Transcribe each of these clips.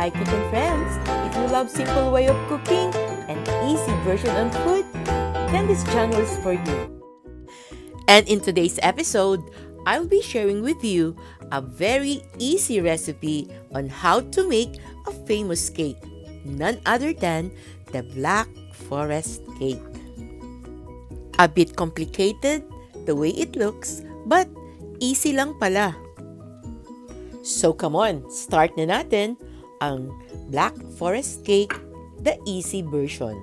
Hi Cooking Friends! If you love simple way of cooking and easy version on food, then this channel is for you. And in today's episode, I'll be sharing with you a very easy recipe on how to make a famous cake, none other than the Black Forest cake. A bit complicated the way it looks, but easy lang pala. So come on, start na natin ang Black Forest cake, the easy version.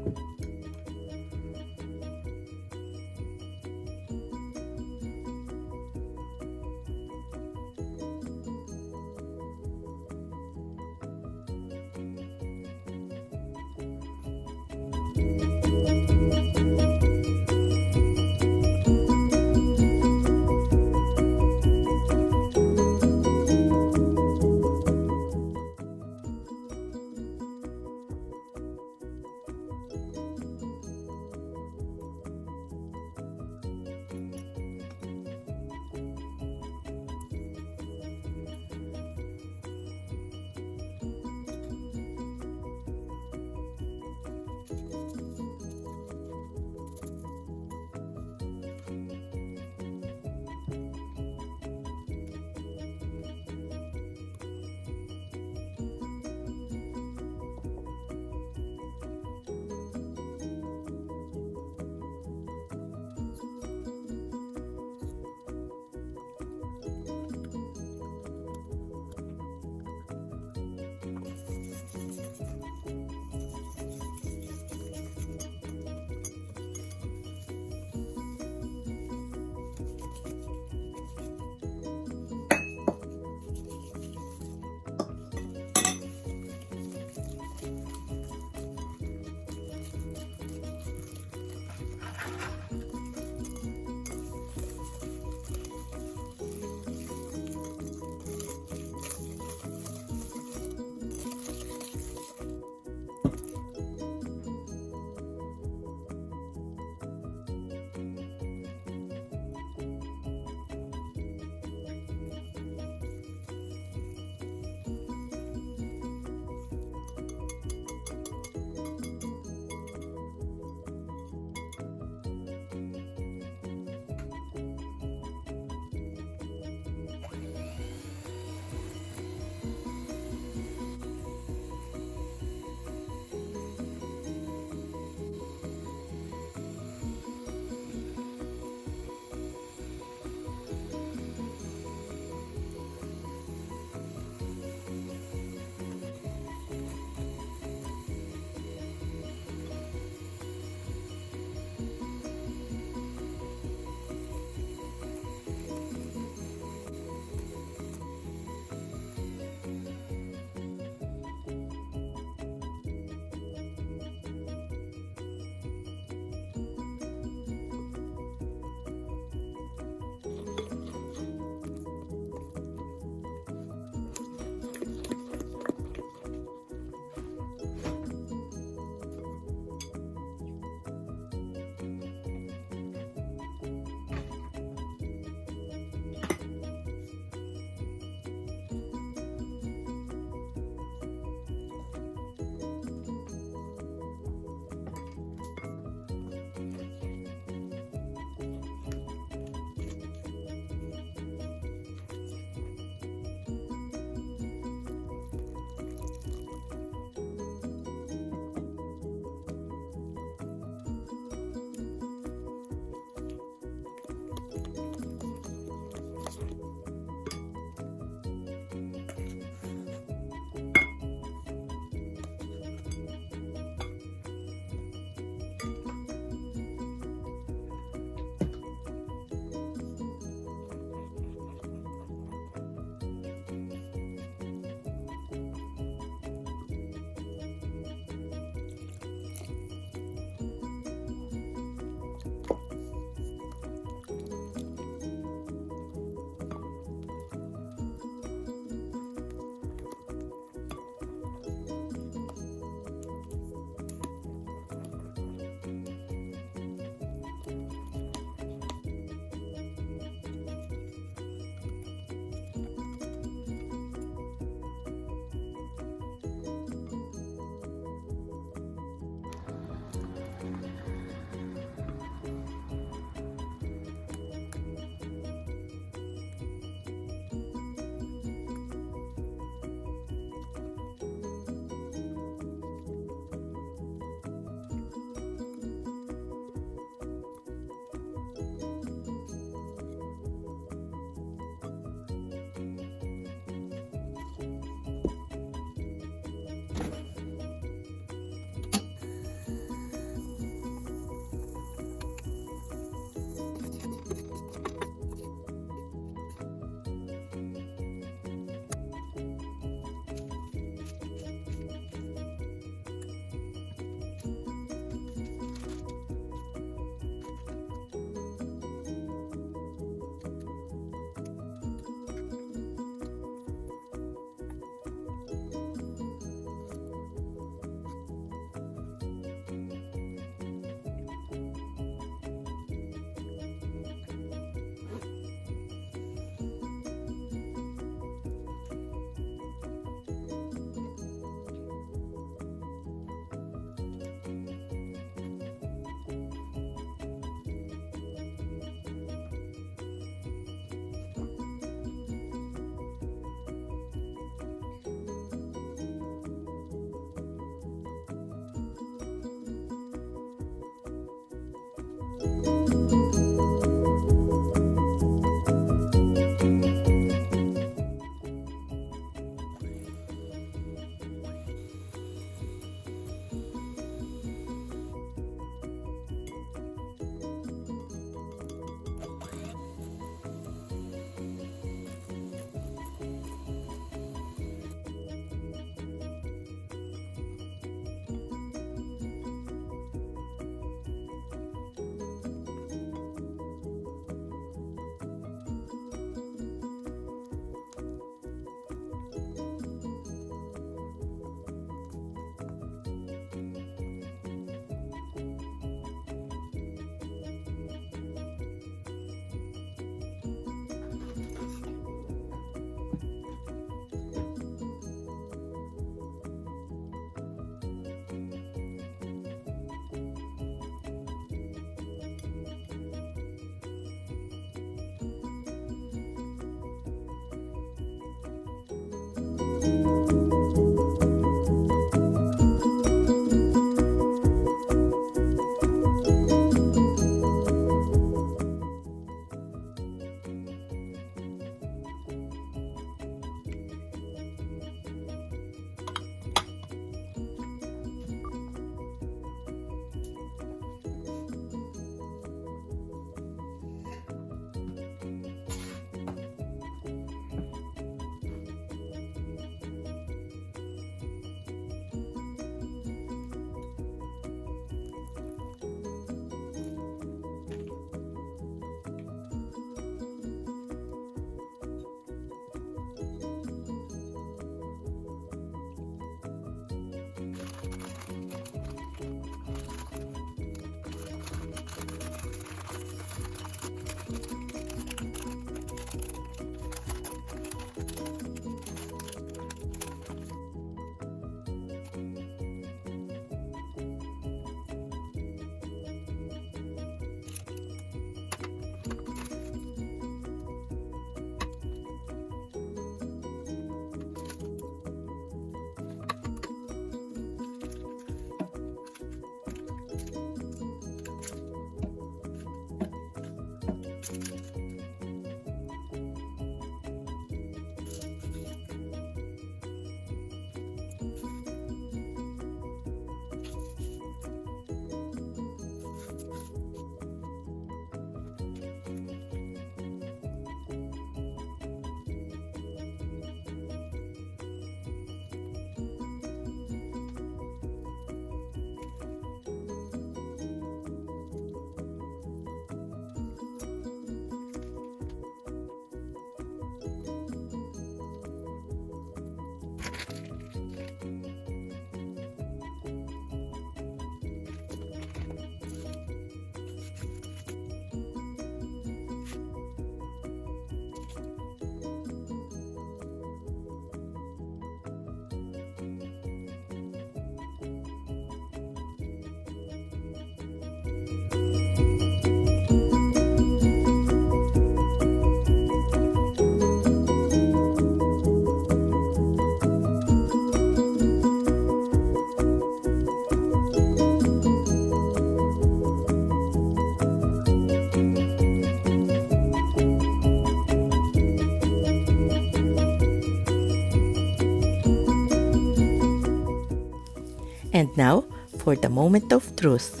And now for the moment of truth.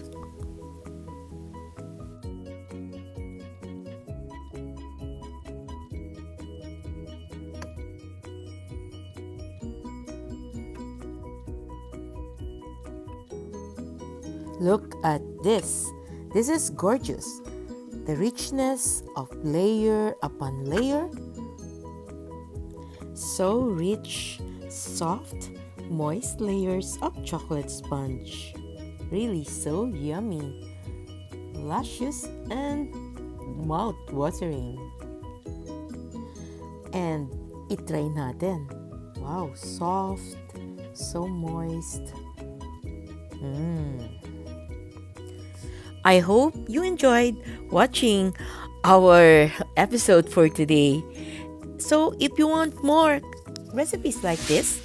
Look at this. This is gorgeous. The richness of layer upon layer. So rich, soft, moist layers of chocolate sponge. Really so yummy, luscious, and mouth-watering. And itry natin. Wow, soft, so moist. I hope you enjoyed watching our episode for today. So if you want more recipes like this,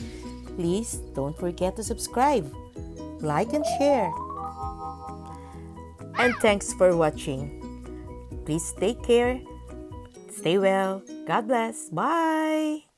please don't forget to subscribe, like, and share. and thanks for watching. Please take care, stay well, God bless, bye!